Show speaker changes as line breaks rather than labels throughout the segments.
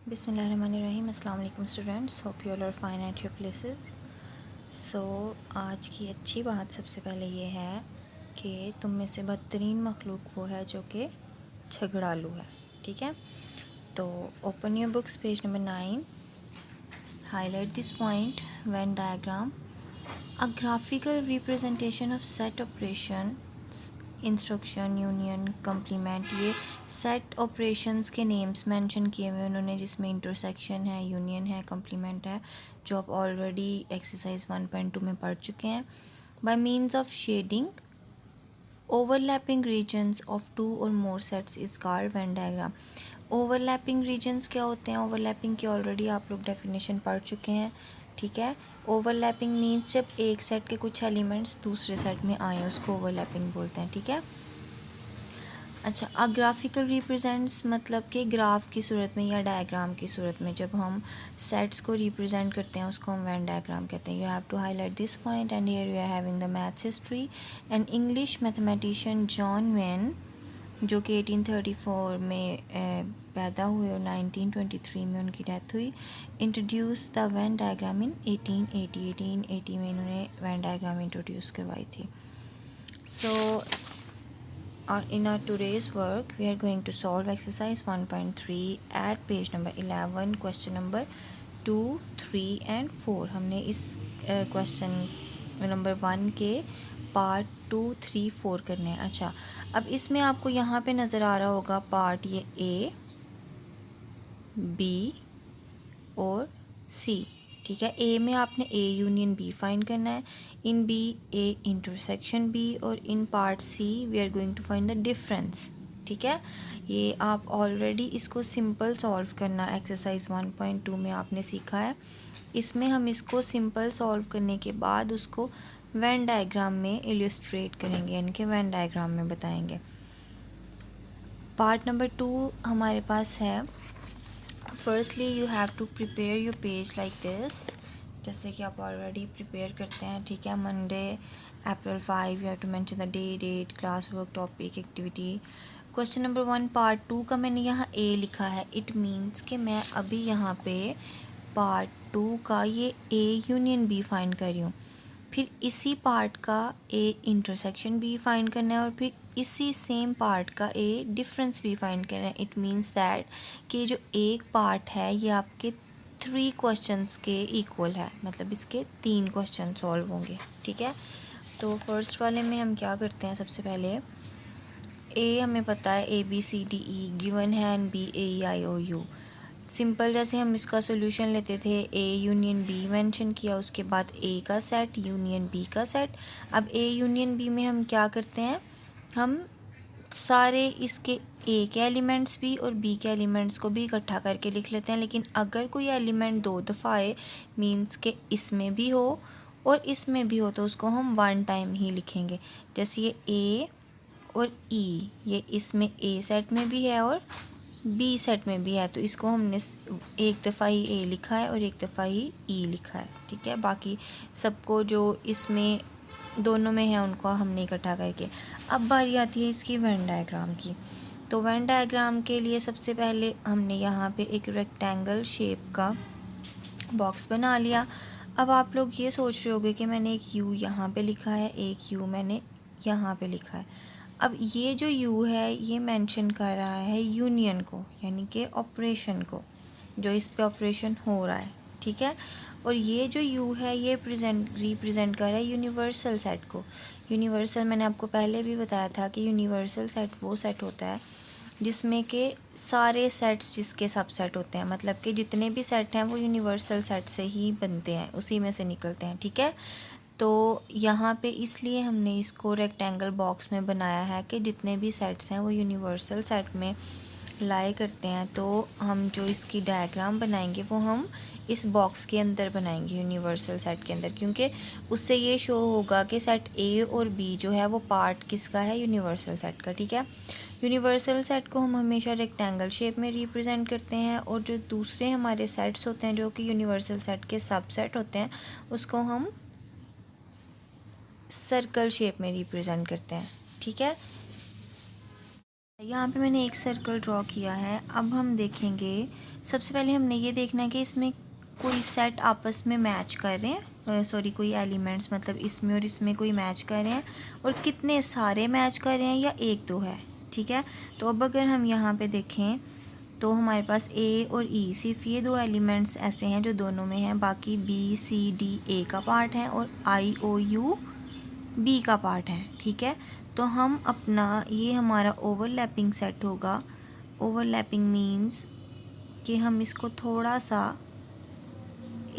बिस्मिल्लाहिर्रहमानिर्रहीम। अस्सलाम वालेकुम students, hope you all are fine at your places. So आज की अच्छी बात सबसे पहले ये है कि तुम में से बदतरीन मखलूक वो है जो कि झगड़ालू है। ठीक है, तो open your books, page number 9, highlight this point, Venn diagram, a graphical representation of set operations, instruction, union, complement, ये सेट ऑपरेशंस के नेम्स मेंशन किए हुए उन्होंने, जिसमें इंटरसेक्शन है, यूनियन है, कम्प्लीमेंट है, जो आप ऑलरेडी एक्सरसाइज 1.2 में पढ़ चुके हैं। By means of shading overlapping regions of two और more sets is called venn diagram. Overlapping regions क्या होते हैं? ओवरलैपिंग की ऑलरेडी आप लोग डेफिनेशन पढ़ चुके हैं। ठीक है, ओवरलैपिंग मीन्स जब एक सेट के कुछ एलिमेंट्स दूसरे सेट में आए उसको ओवरलैपिंग बोलते हैं। ठीक है, अच्छा, अ ग्राफिकल रिप्रेजेंट्स मतलब कि ग्राफ की सूरत में या डायग्राम की सूरत में जब हम सेट्स को रिप्रेजेंट करते हैं उसको हम वेन डायग्राम कहते हैं। You have to highlight this point and here you are having the maths history and English mathematician John Venn, जो कि 1834 में पैदा हुए और 1923 में उनकी डेथ हुई। Introduce the Venn diagram in 1880 में इन्होंने वेन डायग्राम इंट्रोड्यूस करवाई थी। सो in our today's work we are going to solve exercise 1.3 at page number 11, question number 2, 3 and 4। हमने इस क्वेश्चन नंबर 1 के पार्ट 2, 3, 4 करने हैं। अच्छा, अब इसमें आपको यहाँ पे नज़र आ रहा होगा पार्ट ये ए, बी और सी। ठीक है, ए में आपने ए यूनियन बी फाइंड करना है, in B A intersection B, और in part C we are going to find the difference. ठीक है, ये आप ऑलरेडी इसको सिंपल सॉल्व करना एक्सरसाइज 1.2 में आपने सीखा है। इसमें हम इसको सिंपल सॉल्व करने के बाद उसको वेन डायग्राम में इलस्ट्रेट करेंगे, यानी कि वेन डायग्राम में बताएंगे। पार्ट नंबर 2 हमारे पास है, firstly you have to prepare your page like this, जैसे कि आप ऑलरेडी प्रिपेयर करते हैं। ठीक है, Monday April 5 you have to mention the day, date, class work, topic, activity. Question number 1 part 2 का मैंने यहाँ ए लिखा है, इट मीन्स कि मैं अभी यहाँ पे पार्ट 2 का ये ए यूनियन बी फाइंड कर रही हूँ, फिर इसी पार्ट का ए इंटरसेक्शन बी फाइंड करना है, और फिर इसी सेम पार्ट का ए डिफरेंस भी फाइंड करना है। इट मीन्स दैट कि जो एक पार्ट है ये आपके 3 क्वेश्चंस के इक्वल है, मतलब इसके 3 क्वेश्चन सॉल्व होंगे। ठीक है, तो फर्स्ट वाले में हम क्या करते हैं, सबसे पहले ए हमें पता है A B C D E given है, and B A E I O U. Simple जैसे हम इसका सोल्यूशन लेते थे, ए यूनियन बी मेंशन किया, उसके बाद ए का सेट यूनियन बी का सेट। अब ए यूनियन बी में हम क्या करते हैं, हम सारे इसके ए के एलिमेंट्स भी और बी के एलिमेंट्स को भी इकट्ठा करके लिख लेते हैं। लेकिन अगर कोई एलिमेंट 2 दफ़ा आए, मीन्स के इसमें भी हो और इसमें भी हो, तो उसको हम 1 टाइम ही लिखेंगे। जैसे ये ए और ई, ये इसमें ए सेट में भी है और बी सेट में भी है, तो इसको हमने एक दफ़ा ही ए लिखा है और एक दफ़ा ही ई लिखा है। ठीक है, बाकी सबको जो इसमें दोनों में है उनको हमने इकट्ठा करके। अब बारी आती है इसकी वेन डायग्राम की। तो वेन डायग्राम के लिए सबसे पहले हमने यहाँ पे एक रेक्टेंगल शेप का बॉक्स बना लिया। अब आप लोग ये सोच रहे होंगे कि मैंने एक यू यहाँ पे लिखा है, एक यू मैंने यहाँ पे लिखा है। अब ये जो यू है ये मेंशन कर रहा है यूनियन को, यानी कि ऑपरेशन को, जो इस पे ऑपरेशन हो रहा है। ठीक है, और ये जो यू है ये रिप्रेजेंट कर रहा है यूनिवर्सल सेट को। यूनिवर्सल मैंने आपको पहले भी बताया था कि यूनिवर्सल सेट वो सेट होता है जिसमें के सारे सेट्स जिसके सबसेट होते हैं, मतलब कि जितने भी सेट हैं वो यूनिवर्सल सेट से ही बनते हैं, उसी में से निकलते हैं। ठीक है, तो यहाँ पे इसलिए हमने इसको रेक्टेंगल बॉक्स में बनाया है कि जितने भी सेट्स हैं वो यूनिवर्सल सेट में लाए करते हैं। तो हम जो इसकी डायग्राम बनाएंगे वो हम इस बॉक्स के अंदर बनाएंगे, यूनिवर्सल सेट के अंदर, क्योंकि उससे ये शो होगा कि सेट ए और बी जो है वो पार्ट किसका है, यूनिवर्सल सेट का। ठीक है, यूनिवर्सल सेट को हम हमेशा रेक्टेंगल शेप में रिप्रेजेंट करते हैं, और जो दूसरे हमारे सेट्स होते हैं जो कि यूनिवर्सल सेट के सबसेट होते हैं उसको हम सर्कल शेप में रिप्रेजेंट करते हैं। ठीक है, यहाँ पे मैंने एक सर्कल ड्रॉ किया है। अब हम देखेंगे सबसे पहले हमने ये देखना है कि इसमें कोई सेट आपस में मैच कर रहे हैं, सॉरी कोई एलिमेंट्स मतलब इसमें और इसमें कोई मैच कर रहे हैं, और कितने सारे मैच कर रहे हैं या एक दो है। ठीक है, तो अब अगर हम यहाँ पे देखें तो हमारे पास ए और ई सिर्फ ये दो एलिमेंट्स ऐसे हैं जो दोनों में हैं, बाकी बी सी डी ए का पार्ट है और आई ओ यू बी का पार्ट है। ठीक है, तो हम अपना ये हमारा ओवरलैपिंग सेट होगा। ओवरलैपिंग मीन्स कि हम इसको थोड़ा सा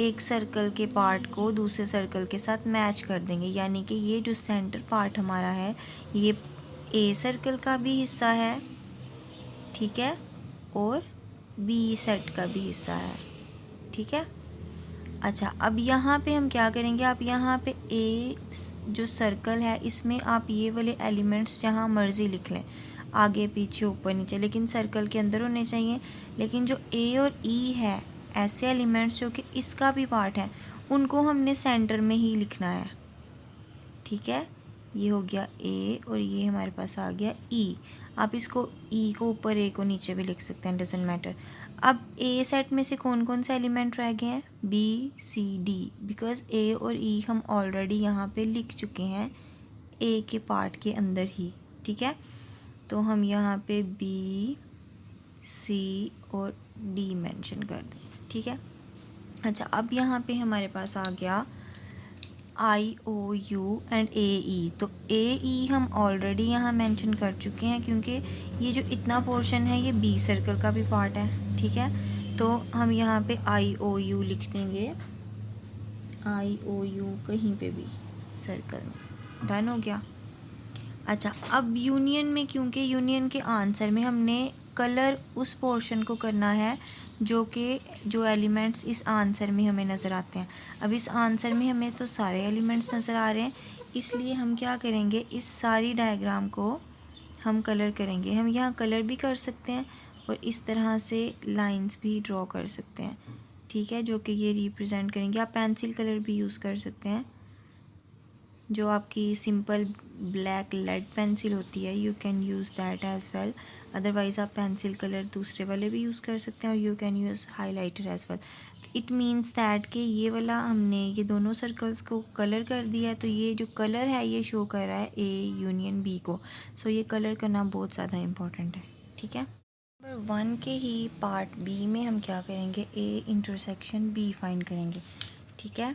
एक सर्कल के पार्ट को दूसरे सर्कल के साथ मैच कर देंगे, यानी कि ये जो सेंटर पार्ट हमारा है ये ए सर्कल का भी हिस्सा है, ठीक है, और बी सेट का भी हिस्सा है। ठीक है, अच्छा अब यहाँ पे हम क्या करेंगे, आप यहाँ पे ए जो सर्कल है इसमें आप ये वाले एलिमेंट्स जहाँ मर्ज़ी लिख लें, आगे पीछे ऊपर नीचे, लेकिन सर्कल के अंदर होने चाहिए। लेकिन जो ए और ई है ऐसे एलिमेंट्स जो कि इसका भी पार्ट है उनको हमने सेंटर में ही लिखना है। ठीक है, ये हो गया ए और ये हमारे पास आ गया ई। आप इसको ई को ऊपर ए को नीचे भी लिख सकते हैं, डजेंट मैटर। अब ए सेट में से कौन कौन से एलिमेंट रह गए हैं, बी सी डी, बिकॉज ए और ई हम ऑलरेडी यहाँ पे लिख चुके हैं ए के पार्ट के अंदर ही। ठीक है, तो हम यहाँ पे बी सी और डी मेंशन कर दें। ठीक है, अच्छा अब यहाँ पे हमारे पास आ गया आई ओ यू एंड ए ई। तो ए ई हम ऑलरेडी यहाँ मेंशन कर चुके हैं क्योंकि ये जो इतना पोर्शन है ये बी सर्कल का भी पार्ट है। ठीक है, तो हम यहाँ पे आई ओ यू लिख देंगे, आई ओ यू कहीं पे भी सर्कल में। डन हो गया। अच्छा अब यूनियन में, क्योंकि यूनियन के आंसर में हमने कलर उस पोर्शन को करना है जो एलिमेंट्स इस आंसर में हमें नज़र आते हैं। अब इस आंसर में हमें तो सारे एलिमेंट्स नज़र आ रहे हैं, इसलिए हम क्या करेंगे, इस सारी डायग्राम को हम कलर करेंगे। हम यहाँ कलर भी कर सकते हैं और इस तरह से लाइंस भी ड्रॉ कर सकते हैं। ठीक है, जो कि ये रिप्रेजेंट करेंगे। आप पेंसिल कलर भी यूज़ कर सकते हैं, जो आपकी सिंपल ब्लैक लेड पेंसिल होती है, you can use that as well. Otherwise आप पेंसिल कलर दूसरे वाले भी यूज़ कर सकते हैं, और you can use highlighter as well. It means that कि ये वाला हमने ये दोनों सर्कल्स को कलर कर दिया है, तो ये जो कलर है ये शो कर रहा है ए यूनियन बी को। सो ये कलर करना बहुत ज़्यादा इम्पोर्टेंट है। ठीक है, नंबर 1 के ही पार्ट बी में हम क्या करेंगे, ए इंटरसेक्शन बी फाइंड करेंगे। ठीक है,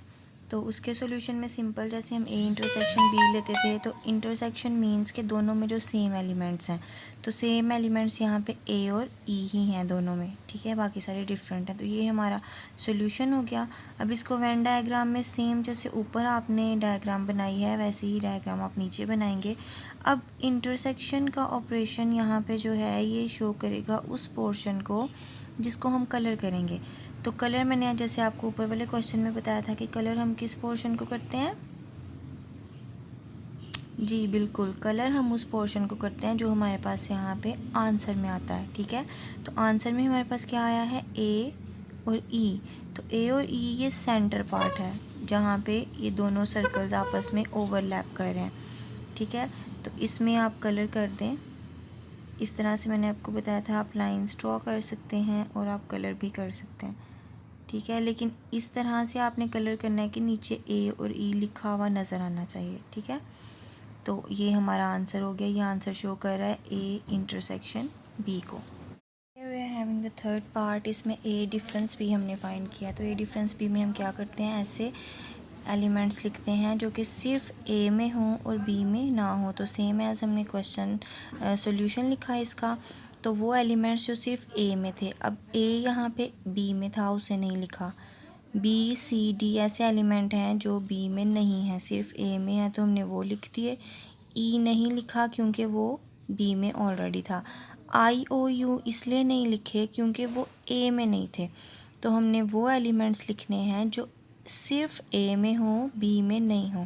तो उसके सॉल्यूशन में सिंपल, जैसे हम ए इंटरसेक्शन बी लेते थे, तो इंटरसेक्शन मींस के दोनों में जो सेम एलिमेंट्स हैं, तो सेम एलिमेंट्स यहाँ पे ए और ई ही हैं दोनों में। ठीक है, बाकी सारे डिफरेंट हैं, तो ये हमारा सॉल्यूशन हो गया। अब इसको वेन डायग्राम में सेम जैसे ऊपर आपने डायग्राम बनाई है वैसे ही डायग्राम आप नीचे बनाएंगे। अब इंटरसेक्शन का ऑपरेशन यहाँ पे जो है ये शो करेगा उस पोर्शन को जिसको हम कलर करेंगे। तो कलर मैंने जैसे आपको ऊपर वाले क्वेश्चन में बताया था कि कलर हम किस पोर्शन को करते हैं, जी बिल्कुल, कलर हम उस पोर्शन को करते हैं जो हमारे पास यहाँ पे आंसर में आता है। ठीक है, तो आंसर में हमारे पास क्या आया है, ए और ई। तो ए और ई ये सेंटर पार्ट है जहाँ पे ये दोनों सर्कल्स आपस में ओवरलैप कर रहे हैं। ठीक है, तो इसमें आप कलर कर दें। इस तरह से मैंने आपको बताया था, आप लाइंस ड्रॉ कर सकते हैं और आप कलर भी कर सकते हैं। ठीक है, लेकिन इस तरह से आपने कलर करना है कि नीचे ए और ई लिखा हुआ नज़र आना चाहिए। ठीक है, तो ये हमारा आंसर हो गया। ये आंसर शो कर रहा है ए इंटरसेक्शन बी को। Here we are having the third part। इसमें ए डिफरेंस भी हमने फाइंड किया। तो ए डिफरेंस बी में हम क्या करते हैं, ऐसे एलिमेंट्स लिखते हैं जो कि सिर्फ ए में हों और बी में ना हो। तो सेम एज हमने क्वेश्चन सॉल्यूशन लिखा है इसका, तो वो एलिमेंट्स जो सिर्फ ए में थे, अब ए यहाँ पे बी में था उसे नहीं लिखा। बी सी डी ऐसे एलिमेंट हैं जो बी में नहीं हैं, सिर्फ ए में है, तो हमने वो लिख दिए। ई नहीं लिखा क्योंकि वो बी में ऑलरेडी था। आई ओ यू इसलिए नहीं लिखे क्योंकि वो ए में नहीं थे, तो हमने वो एलिमेंट्स लिखने हैं जो सिर्फ ए में हो बी में नहीं हो।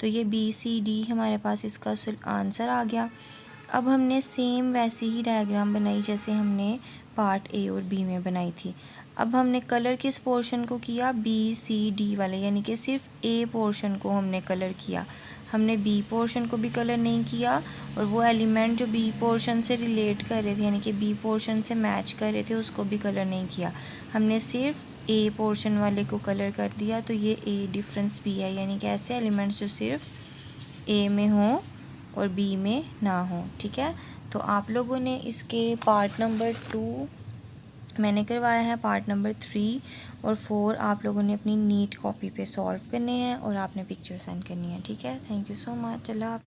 तो ये बी सी डी हमारे पास इसका आंसर आ गया। अब हमने सेम वैसी ही डायग्राम बनाई जैसे हमने पार्ट ए और बी में बनाई थी। अब हमने कलर किस पोर्शन को किया, बी सी डी वाले, यानी कि सिर्फ ए पोर्शन को हमने कलर किया। हमने बी पोर्शन को भी कलर नहीं किया, और वो एलिमेंट जो बी पोर्शन से रिलेट कर रहे थे यानी कि बी पोर्शन से मैच कर रहे थे उसको भी कलर नहीं किया। हमने सिर्फ ए पोर्शन वाले को कलर कर दिया। तो ये ए डिफरेंस बी है, यानी कि ऐसे एलिमेंट्स जो सिर्फ ए में हों और बी में ना हो। ठीक है, तो आप लोगों ने इसके पार्ट नंबर 2 मैंने करवाया है, पार्ट नंबर 3 और 4 आप लोगों ने अपनी नीट कॉपी पे सॉल्व करने हैं और आपने पिक्चर सेंड करनी है। ठीक है, thank you so much. Allah.